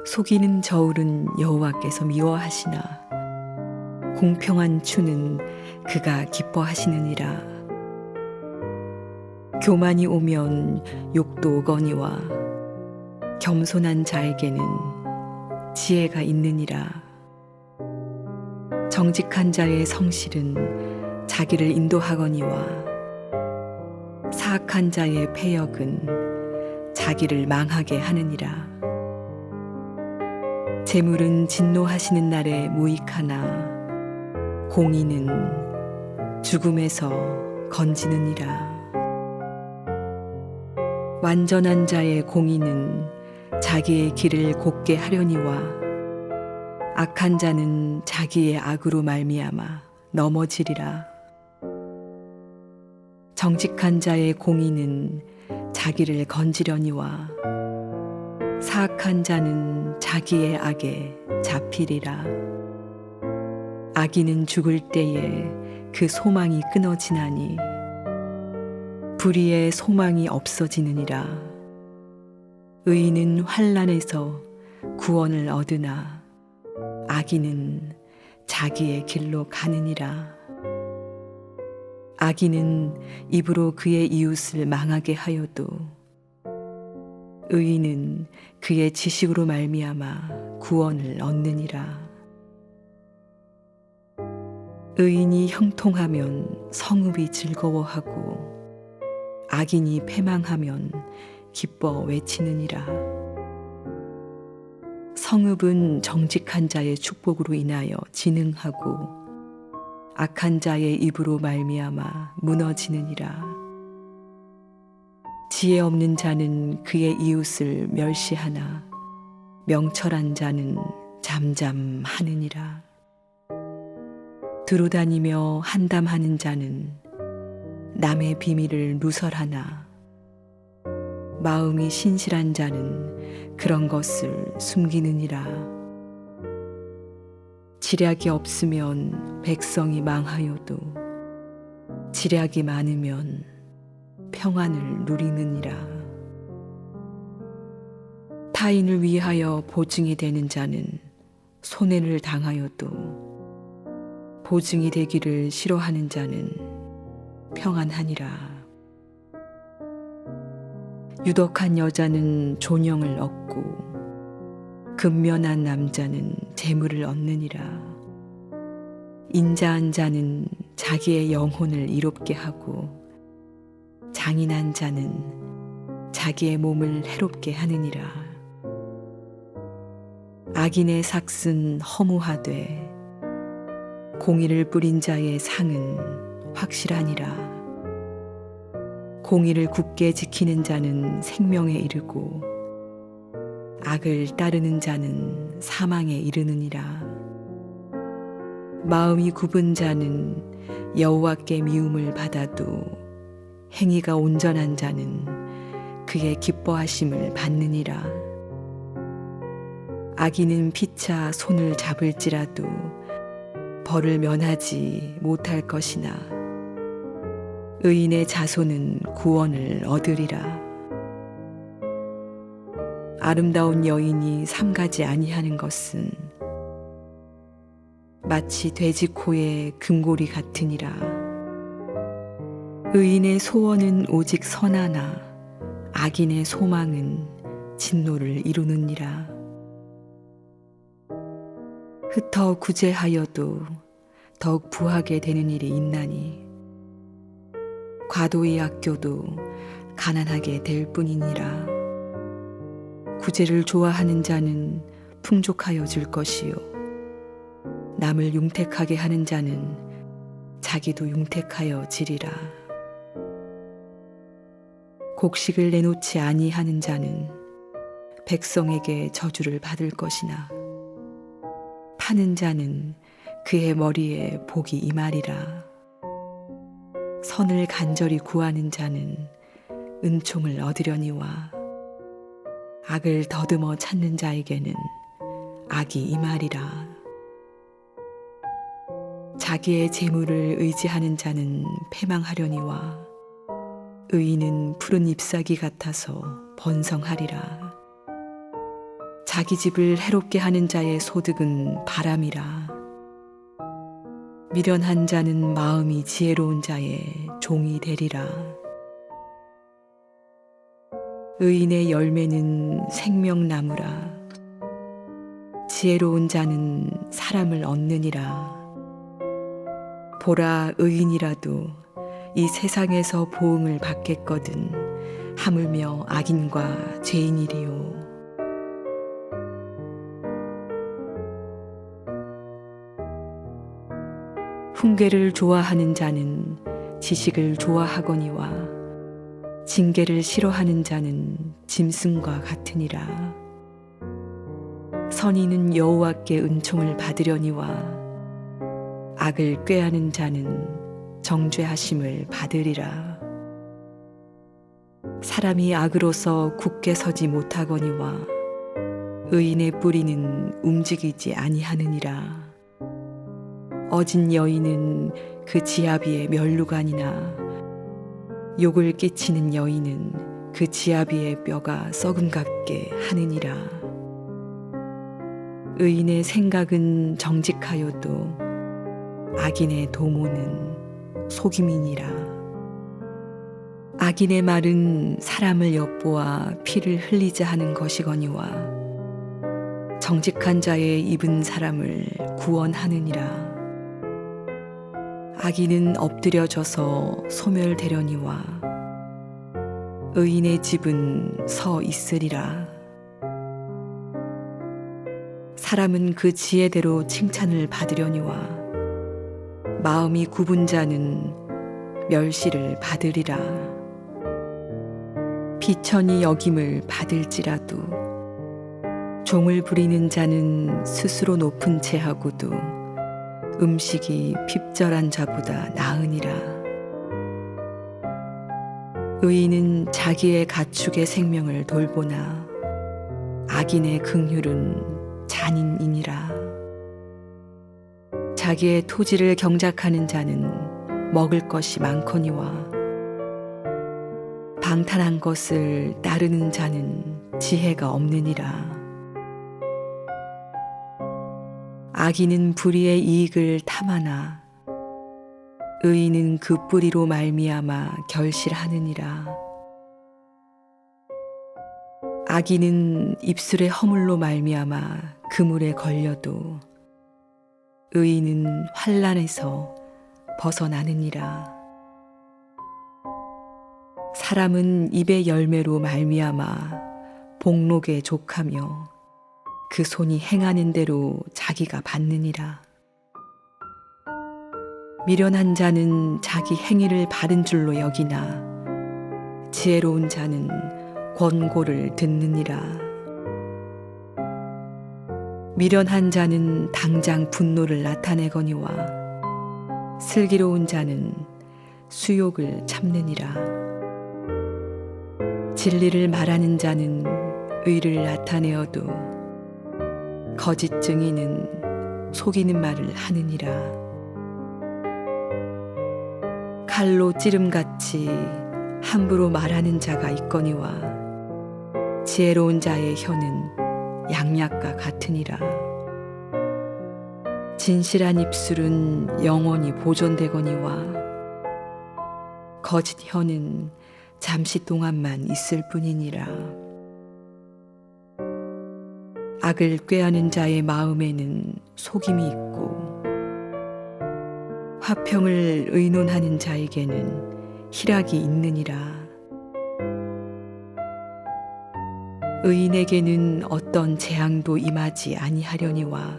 속이는 저울은 여호와께서 미워하시나 공평한 추는 그가 기뻐하시느니라. 교만이 오면 욕도 오거니와 겸손한 자에게는 지혜가 있느니라. 정직한 자의 성실은 자기를 인도하거니와 사악한 자의 패역은 자기를 망하게 하느니라. 재물은 진노하시는 날에 무익하나 공의는 죽음에서 건지느니라. 완전한 자의 공의는 자기의 길을 곱게 하려니와 악한 자는 자기의 악으로 말미암아 넘어지리라. 정직한 자의 공의는 자기를 건지려니와 사악한 자는 자기의 악에 잡히리라. 악인은 죽을 때에 그 소망이 끊어지나니 불의의 소망이 없어지느니라. 의인은 환난에서 구원을 얻으나 악인은 자기의 길로 가느니라. 악인은 입으로 그의 이웃을 망하게 하여도 의인은 그의 지식으로 말미암아 구원을 얻느니라. 의인이 형통하면 성읍이 즐거워하고 악인이 패망하면 기뻐 외치느니라. 성읍은 정직한 자의 축복으로 인하여 진흥하고 악한 자의 입으로 말미암아 무너지느니라. 지혜 없는 자는 그의 이웃을 멸시하나 명철한 자는 잠잠하느니라. 두루다니며 한담하는 자는 남의 비밀을 누설하나 마음이 신실한 자는 그런 것을 숨기느니라. 지략이 없으면 백성이 망하여도 지략이 많으면 평안을 누리느니라. 타인을 위하여 보증이 되는 자는 손해를 당하여도 보증이 되기를 싫어하는 자는 평안하니라. 유덕한 여자는 존영을 얻고 근면한 남자는 재물을 얻느니라. 인자한 자는 자기의 영혼을 이롭게 하고 장인한 자는 자기의 몸을 해롭게 하느니라. 악인의 삭은 허무하되 공의를 뿌린 자의 상은 확실하니라. 공의를 굳게 지키는 자는 생명에 이르고 악을 따르는 자는 사망에 이르느니라. 마음이 굽은 자는 여호와께 미움을 받아도 행위가 온전한 자는 그의 기뻐하심을 받느니라. 악인은 피차 손을 잡을지라도 벌을 면하지 못할 것이나 의인의 자손은 구원을 얻으리라. 아름다운 여인이 삼가지 아니하는 것은 마치 돼지 코의 금고리 같으니라. 의인의 소원은 오직 선하나 악인의 소망은 진노를 이루느니라. 흩어 구제하여도 더욱 부하게 되는 일이 있나니 과도히 아껴도 가난하게 될 뿐이니라. 구제를 좋아하는 자는 풍족하여 질 것이요 남을 융택하게 하는 자는 자기도 융택하여 지리라. 곡식을 내놓지 아니하는 자는 백성에게 저주를 받을 것이나 파는 자는 그의 머리에 복이 임하리라. 선을 간절히 구하는 자는 은총을 얻으려니와 악을 더듬어 찾는 자에게는 악이 임하리라. 자기의 재물을 의지하는 자는 패망하려니와 의인은 푸른 잎사귀 같아서 번성하리라. 자기 집을 해롭게 하는 자의 소득은 바람이라. 미련한 자는 마음이 지혜로운 자의 종이 되리라. 의인의 열매는 생명나무라. 지혜로운 자는 사람을 얻느니라. 보라, 의인이라도 이 세상에서 보응을 받겠거든 하물며 악인과 죄인이리요. 훈계를 좋아하는 자는 지식을 좋아하거니와 징계를 싫어하는 자는 짐승과 같으니라. 선인은 여호와께 은총을 받으려니와 악을 꾀하는 자는 정죄하심을 받으리라. 사람이 악으로서 굳게 서지 못하거니와 의인의 뿌리는 움직이지 아니하느니라. 어진 여인은 그 지아비의 면류관이나 욕을 끼치는 여인은 그 지아비의 뼈가 썩음 같게 하느니라. 의인의 생각은 정직하여도 악인의 도모는 속임이니라. 악인의 말은 사람을 엿보아 피를 흘리자 하는 것이거니와 정직한 자의 입은 사람을 구원하느니라. 악인은 엎드려져서 소멸되려니와 의인의 집은 서 있으리라. 사람은 그 지혜대로 칭찬을 받으려니와 마음이 굽은 자는 멸시를 받으리라. 비천이 여김을 받을지라도 종을 부리는 자는 스스로 높은 채 하고도 음식이 핍절한 자보다 나으니라. 의인은 자기의 가축의 생명을 돌보나 악인의 긍휼은 잔인이니라. 자기의 토지를 경작하는 자는 먹을 것이 많거니와 방탕한 것을 따르는 자는 지혜가 없느니라. 악인은 불의의 이익을 탐하나 의인은 그 뿌리로 말미암아 결실하느니라. 악인은 입술의 허물로 말미암아 그물에 걸려도 의인은 환난에서 벗어나느니라. 사람은 입의 열매로 말미암아 복록에 족하며 그 손이 행하는 대로 자기가 받느니라. 미련한 자는 자기 행위를 바른 줄로 여기나 지혜로운 자는 권고를 듣느니라. 미련한 자는 당장 분노를 나타내거니와 슬기로운 자는 수욕을 참느니라. 진리를 말하는 자는 의를 나타내어도 거짓 증인은 속이는 말을 하느니라. 칼로 찌름같이 함부로 말하는 자가 있거니와 지혜로운 자의 혀는 양약과 같으니라. 진실한 입술은 영원히 보존되거니와 거짓 혀는 잠시 동안만 있을 뿐이니라. 악을 꾀하는 자의 마음에는 속임이 있고 화평을 의논하는 자에게는 희락이 있느니라. 의인에게는 어떤 재앙도 임하지 아니하려니와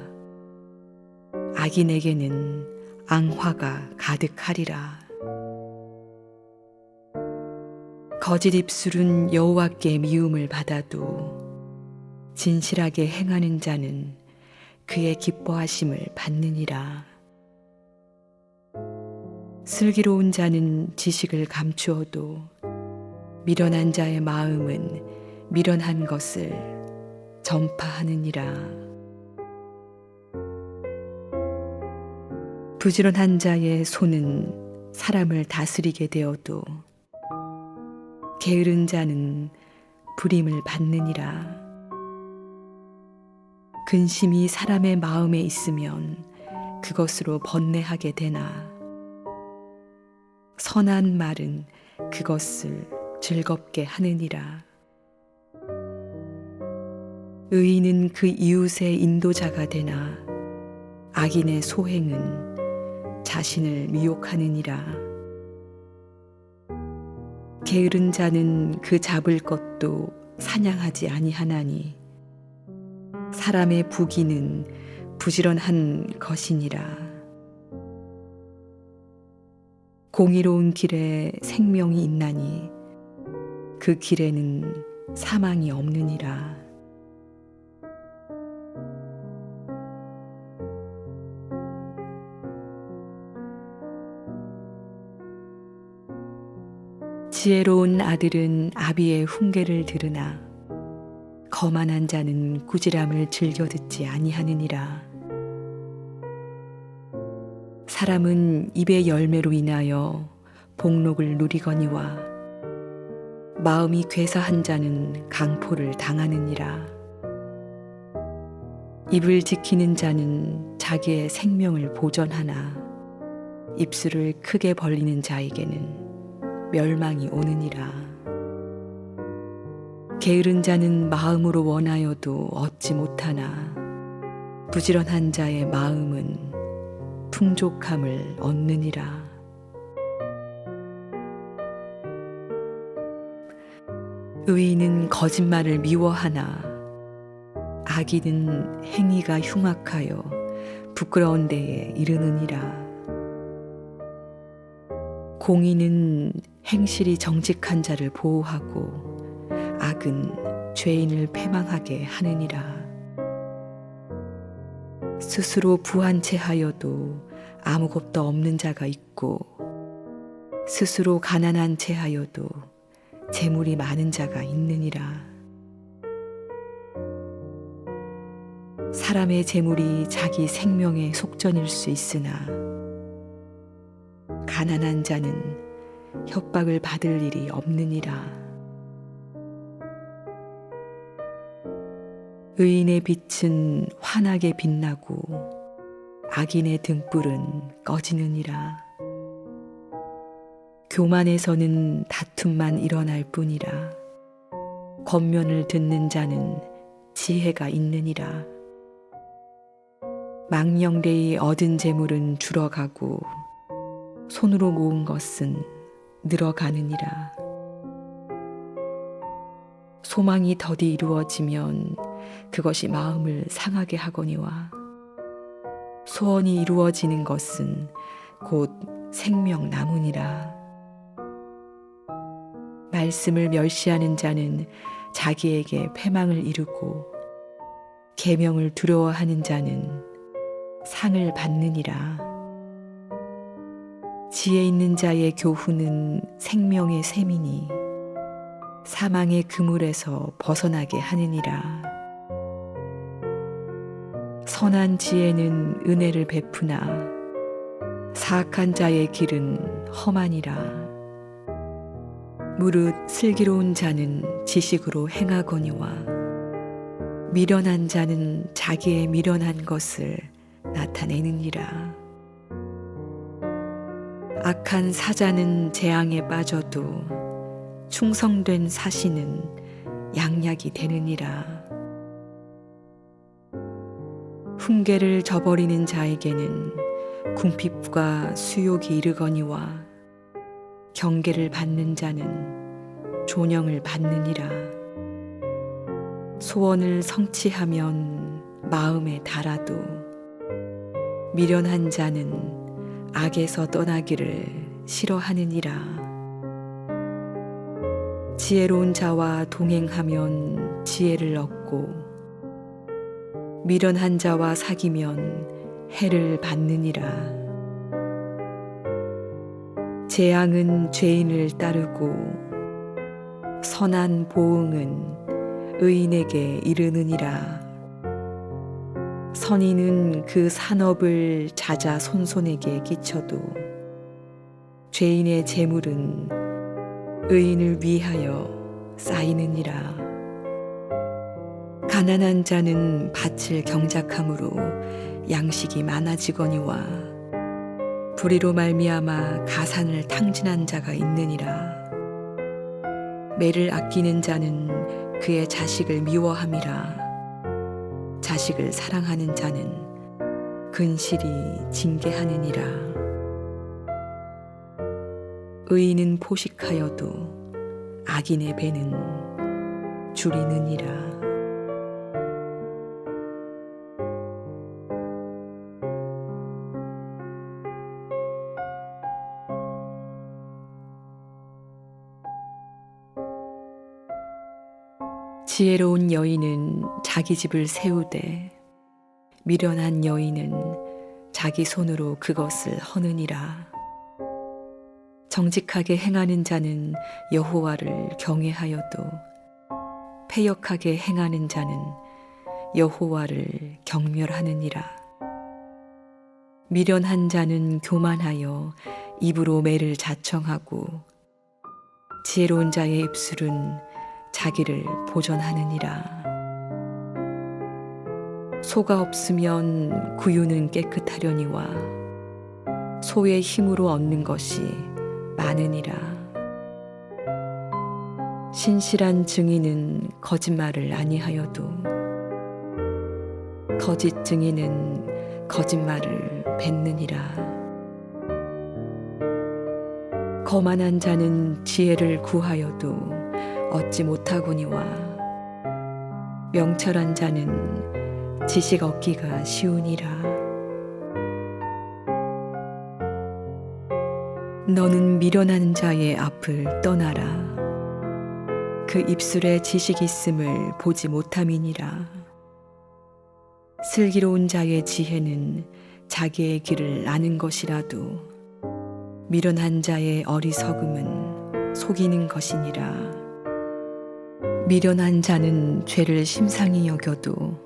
악인에게는 앙화가 가득하리라. 거짓 입술은 여호와께 미움을 받아도 진실하게 행하는 자는 그의 기뻐하심을 받느니라. 슬기로운 자는 지식을 감추어도 미련한 자의 마음은 미련한 것을 전파하느니라. 부지런한 자의 손은 사람을 다스리게 되어도 게으른 자는 불임을 받느니라. 근심이 사람의 마음에 있으면 그것으로 번뇌하게 되나 선한 말은 그것을 즐겁게 하느니라. 의인은 그 이웃의 인도자가 되나 악인의 소행은 자신을 미혹하느니라. 게으른 자는 그 잡을 것도 사냥하지 아니하나니 사람의 부귀는 부지런한 것이니라. 공의로운 길에 생명이 있나니 그 길에는 사망이 없느니라. 지혜로운 아들은 아비의 훈계를 들으나 거만한 자는 꾸지람을 즐겨 듣지 아니하느니라. 사람은 입의 열매로 인하여 복록을 누리거니와 마음이 괴사한 자는 강포를 당하느니라. 입을 지키는 자는 자기의 생명을 보전하나 입술을 크게 벌리는 자에게는 멸망이 오느니라. 게으른 자는 마음으로 원하여도 얻지 못하나 부지런한 자의 마음은 풍족함을 얻느니라. 의인은 거짓말을 미워하나 악인은 행위가 흉악하여 부끄러운 데에 이르느니라. 공의는 행실이 정직한 자를 보호하고 악은 죄인을 패망하게 하느니라. 스스로 부한 채 하여도 아무것도 없는 자가 있고 스스로 가난한 채 하여도 재물이 많은 자가 있느니라. 사람의 재물이 자기 생명의 속전일 수 있으나 가난한 자는 협박을 받을 일이 없느니라. 의인의 빛은 환하게 빛나고 악인의 등불은 꺼지느니라. 교만에서는 다툼만 일어날 뿐이라. 권면을 듣는 자는 지혜가 있느니라. 망령되이 얻은 재물은 줄어가고 손으로 모은 것은 늘어가느니라. 소망이 더디 이루어지면 그것이 마음을 상하게 하거니와 소원이 이루어지는 것은 곧 생명나무니라. 말씀을 멸시하는 자는 자기에게 패망을 이루고 계명을 두려워하는 자는 상을 받느니라. 지혜 있는 자의 교훈은 생명의 샘이니 사망의 그물에서 벗어나게 하느니라. 선한 지혜는 은혜를 베푸나 사악한 자의 길은 험하니라. 무릇 슬기로운 자는 지식으로 행하거니와 미련한 자는 자기의 미련한 것을 나타내느니라. 악한 사자는 재앙에 빠져도 충성된 사신은 양약이 되느니라. 훈계를 저버리는 자에게는 궁핍과 수욕이 이르거니와 경계를 받는 자는 존영을 받느니라. 소원을 성취하면 마음에 달아도 미련한 자는 악에서 떠나기를 싫어하느니라. 지혜로운 자와 동행하면 지혜를 얻고 미련한 자와 사귀면 해를 받느니라. 재앙은 죄인을 따르고 선한 보응은 의인에게 이르느니라. 선인은 그 산업을 자자손손에게 끼쳐도 죄인의 재물은 의인을 위하여 쌓이느니라. 가난한 자는 밭을 경작함으로 양식이 많아지거니와 불의로 말미암아 가산을 탕진한 자가 있느니라. 매를 아끼는 자는 그의 자식을 미워함이라. 자식을 사랑하는 자는 근실이 징계하느니라. 의인은 포식하여도 악인의 배는 줄이느니라. 지혜로운 여인은 자기 집을 세우되 미련한 여인은 자기 손으로 그것을 허느니라. 정직하게 행하는 자는 여호와를 경외하여도 패역하게 행하는 자는 여호와를 경멸하느니라. 미련한 자는 교만하여 입으로 매를 자청하고 지혜로운 자의 입술은 자기를 보전하느니라. 소가 없으면 구유는 깨끗하려니와 소의 힘으로 얻는 것이 많으니라. 신실한 증인은 거짓말을 아니하여도 거짓 증인은 거짓말을 뱉느니라. 거만한 자는 지혜를 구하여도 얻지 못하거니와 명철한 자는 지식 얻기가 쉬우니라. 너는 미련한 자의 앞을 떠나라. 그 입술에 지식이 있음을 보지 못함이니라. 슬기로운 자의 지혜는 자기의 길을 아는 것이라도 미련한 자의 어리석음은 속이는 것이니라. 미련한 자는 죄를 심상히 여겨도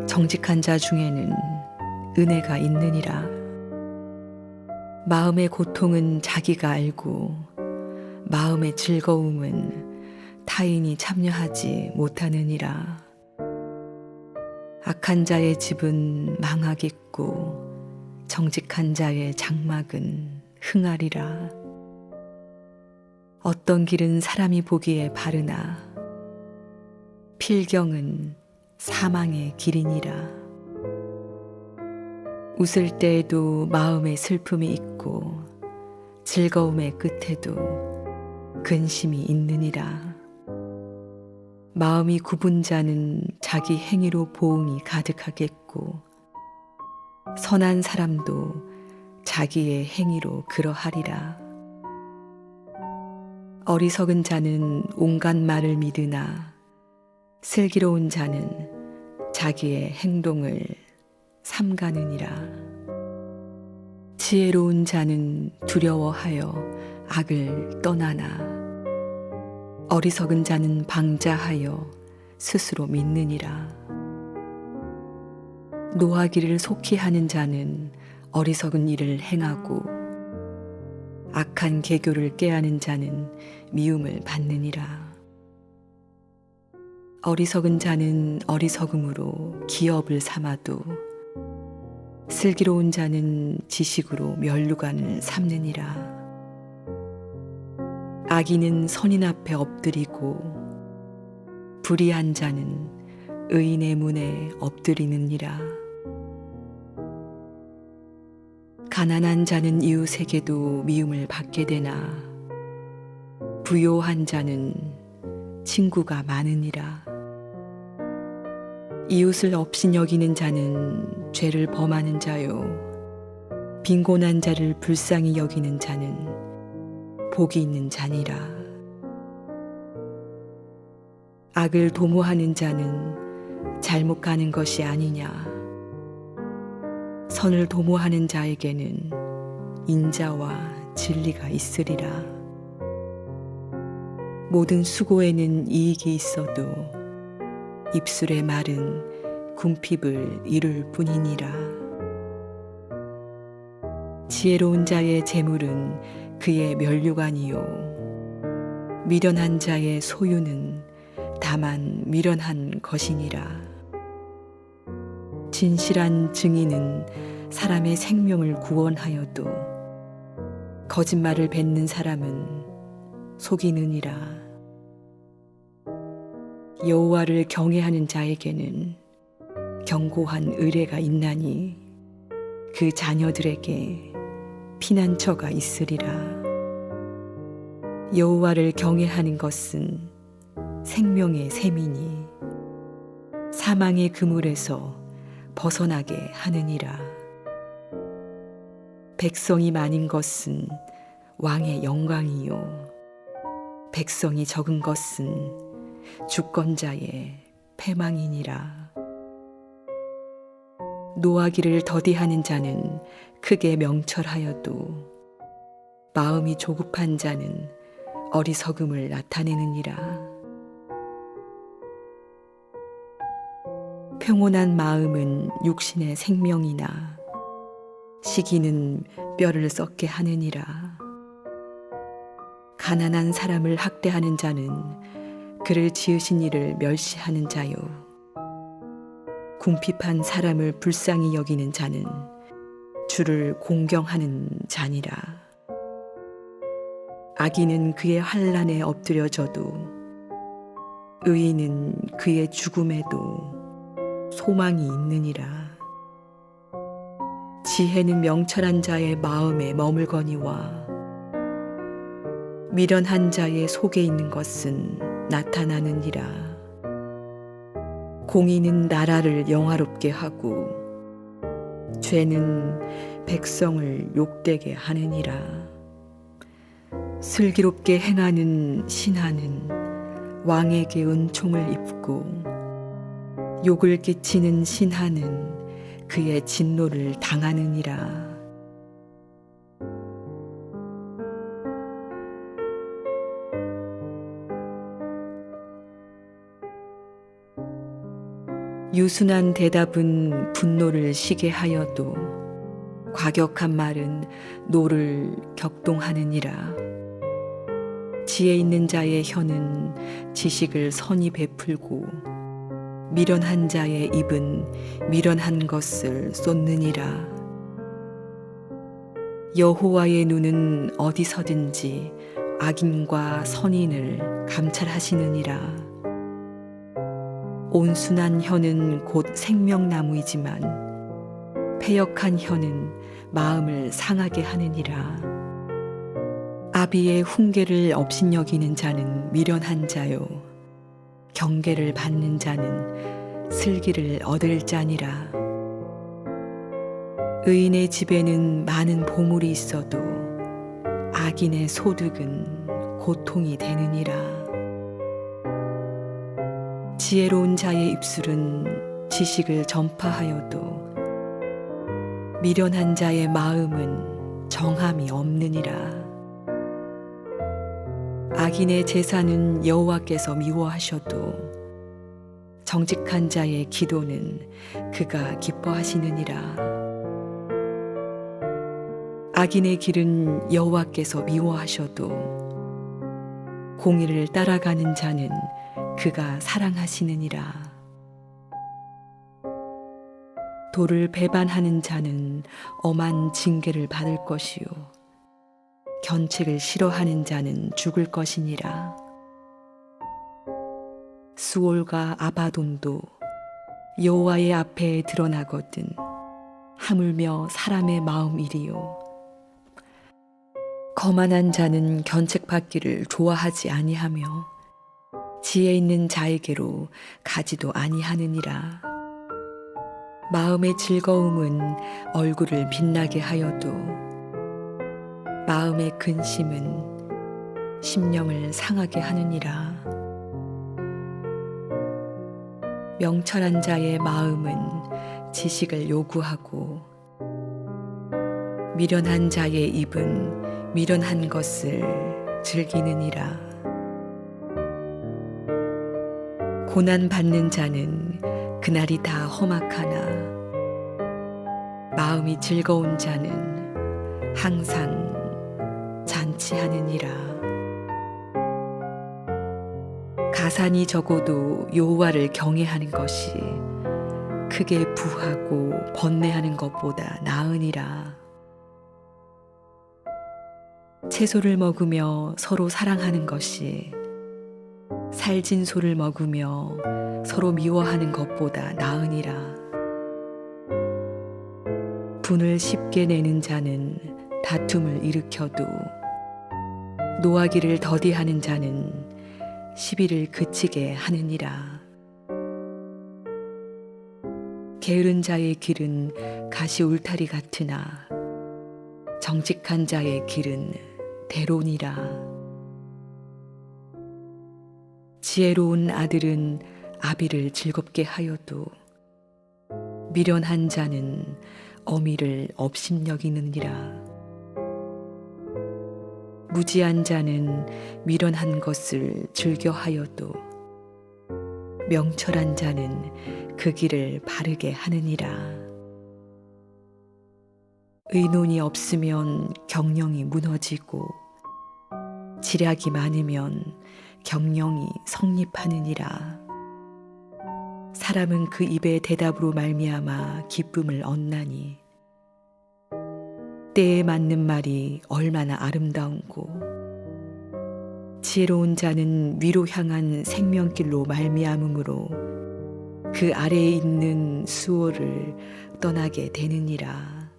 정직한 자 중에는 은혜가 있느니라. 마음의 고통은 자기가 알고 마음의 즐거움은 타인이 참여하지 못하느니라. 악한 자의 집은 망하겠고 정직한 자의 장막은 흥하리라. 어떤 길은 사람이 보기에 바르나 필경은 사망의 길이니라. 웃을 때에도 마음에 슬픔이 있고 즐거움의 끝에도 근심이 있느니라. 마음이 굽은 자는 자기 행위로 보응이 가득하겠고 선한 사람도 자기의 행위로 그러하리라. 어리석은 자는 온갖 말을 믿으나 슬기로운 자는 자기의 행동을 삼가느니라. 지혜로운 자는 두려워하여 악을 떠나나 어리석은 자는 방자하여 스스로 믿느니라. 노하기를 속히 하는 자는 어리석은 일을 행하고 악한 계교를 꾀하는 자는 미움을 받느니라. 어리석은 자는 어리석음으로 기업을 삼아도 슬기로운 자는 지식으로 면류관을 삼느니라. 악인은 선인 앞에 엎드리고 불의한 자는 의인의 문에 엎드리느니라. 가난한 자는 이웃에게도 미움을 받게 되나 부요한 자는 친구가 많으니라. 이웃을 업신여기는 자는 죄를 범하는 자요 빈곤한 자를 불쌍히 여기는 자는 복이 있는 자니라. 악을 도모하는 자는 잘못 가는 것이 아니냐. 선을 도모하는 자에게는 인자와 진리가 있으리라. 모든 수고에는 이익이 있어도 입술의 말은 궁핍을 이룰 뿐이니라. 지혜로운 자의 재물은 그의 면류관이요 미련한 자의 소유는 다만 미련한 것이니라. 진실한 증인은 사람의 생명을 구원하여도 거짓말을 뱉는 사람은 속이느니라. 여호와를 경외하는 자에게는 견고한 의뢰가 있나니 그 자녀들에게 피난처가 있으리라. 여호와를 경외하는 것은 생명의 샘이니 사망의 그물에서 벗어나게 하느니라. 백성이 많은 것은 왕의 영광이요 백성이 적은 것은 주권자의 패망이니라. 노하기를 더디하는 자는 크게 명철하여도 마음이 조급한 자는 어리석음을 나타내느니라. 평온한 마음은 육신의 생명이나 시기는 뼈를 썩게 하느니라. 가난한 사람을 학대하는 자는 그를 지으신 이를 멸시하는 자요 궁핍한 사람을 불쌍히 여기는 자는 주를 공경하는 자니라. 악인은 그의 환난에 엎드려져도 의인은 그의 죽음에도 소망이 있느니라. 지혜는 명철한 자의 마음에 머물거니와 미련한 자의 속에 있는 것은 나타나느니라. 공의는 나라를 영화롭게 하고 죄는 백성을 욕되게 하느니라. 슬기롭게 행하는 신하는 왕에게 은총을 입고 욕을 끼치는 신하는 그의 진노를 당하느니라. 유순한 대답은 분노를 시게 하여도 과격한 말은 노를 격동하느니라. 지혜 있는 자의 혀는 지식을 선히 베풀고 미련한 자의 입은 미련한 것을 쏟느니라. 여호와의 눈은 어디서든지 악인과 선인을 감찰하시느니라. 온순한 혀는 곧 생명나무이지만 패역한 혀는 마음을 상하게 하느니라. 아비의 훈계를 업신여기는 자는 미련한 자요 경계를 받는 자는 슬기를 얻을 자니라. 의인의 집에는 많은 보물이 있어도 악인의 소득은 고통이 되느니라. 지혜로운 자의 입술은 지식을 전파하여도 미련한 자의 마음은 정함이 없느니라. 악인의 제사는 여호와께서 미워하셔도 정직한 자의 기도는 그가 기뻐하시느니라. 악인의 길은 여호와께서 미워하셔도 공의를 따라가는 자는 그가 사랑하시느니라. 도를 배반하는 자는 엄한 징계를 받을 것이요 견책을 싫어하는 자는 죽을 것이니라. 수올과 아바돈도 여호와의 앞에 드러나거든 하물며 사람의 마음이리요. 거만한 자는 견책받기를 좋아하지 아니하며 지혜 있는 자에게로 가지도 아니하느니라. 마음의 즐거움은 얼굴을 빛나게 하여도 마음의 근심은 심령을 상하게 하느니라. 명철한 자의 마음은 지식을 요구하고 미련한 자의 입은 미련한 것을 즐기느니라. 고난 받는 자는 그날이 다 험악하나 마음이 즐거운 자는 항상 잔치하느니라. 가산이 적어도 여호와를 경외하는 것이 크게 부하고 번뇌하는 것보다 나으니라. 채소를 먹으며 서로 사랑하는 것이 살진 소를 먹으며 서로 미워하는 것보다 나으니라. 분을 쉽게 내는 자는 다툼을 일으켜도 노하기를 더디하는 자는 시비를 그치게 하느니라. 게으른 자의 길은 가시 울타리 같으나 정직한 자의 길은 대론이라. 지혜로운 아들은 아비를 즐겁게 하여도 미련한 자는 어미를 업심여기느니라. 무지한 자는 미련한 것을 즐겨하여도 명철한 자는 그 길을 바르게 하느니라. 의논이 없으면 경영이 무너지고 지략이 많으면 경영이 성립하느니라. 사람은 그 입의 대답으로 말미암아 기쁨을 얻나니 때에 맞는 말이 얼마나 아름다운고 지혜로운 자는 위로 향한 생명길로 말미암음으로 그 아래에 있는 수호를 떠나게 되느니라.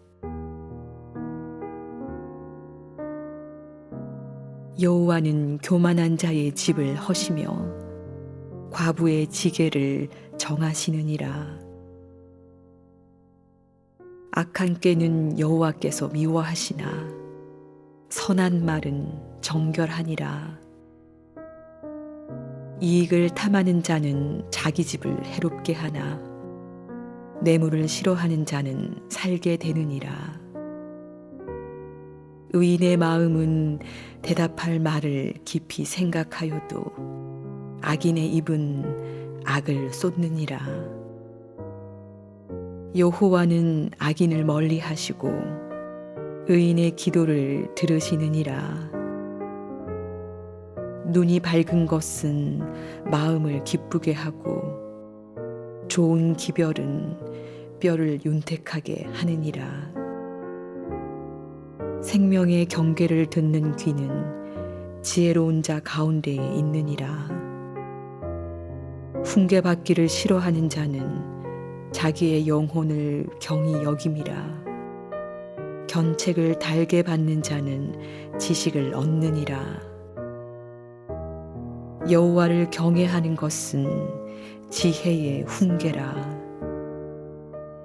여호와는 교만한 자의 집을 허시며 과부의 지게를 정하시느니라. 악한 꾀는 여호와께서 미워하시나 선한 말은 정결하니라. 이익을 탐하는 자는 자기 집을 해롭게 하나 뇌물을 싫어하는 자는 살게 되느니라. 의인의 마음은 대답할 말을 깊이 생각하여도 악인의 입은 악을 쏟느니라. 여호와는 악인을 멀리하시고 의인의 기도를 들으시느니라. 눈이 밝은 것은 마음을 기쁘게 하고 좋은 기별은 뼈를 윤택하게 하느니라. 생명의 경계를 듣는 귀는 지혜로운 자 가운데에 있느니라. 훈계받기를 싫어하는 자는 자기의 영혼을 경히 여김이라. 견책을 달게 받는 자는 지식을 얻느니라. 여호와를 경외하는 것은 지혜의 훈계라.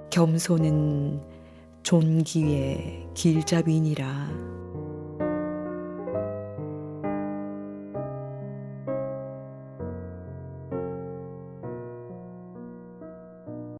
겸손은 존귀의 길잡이니라.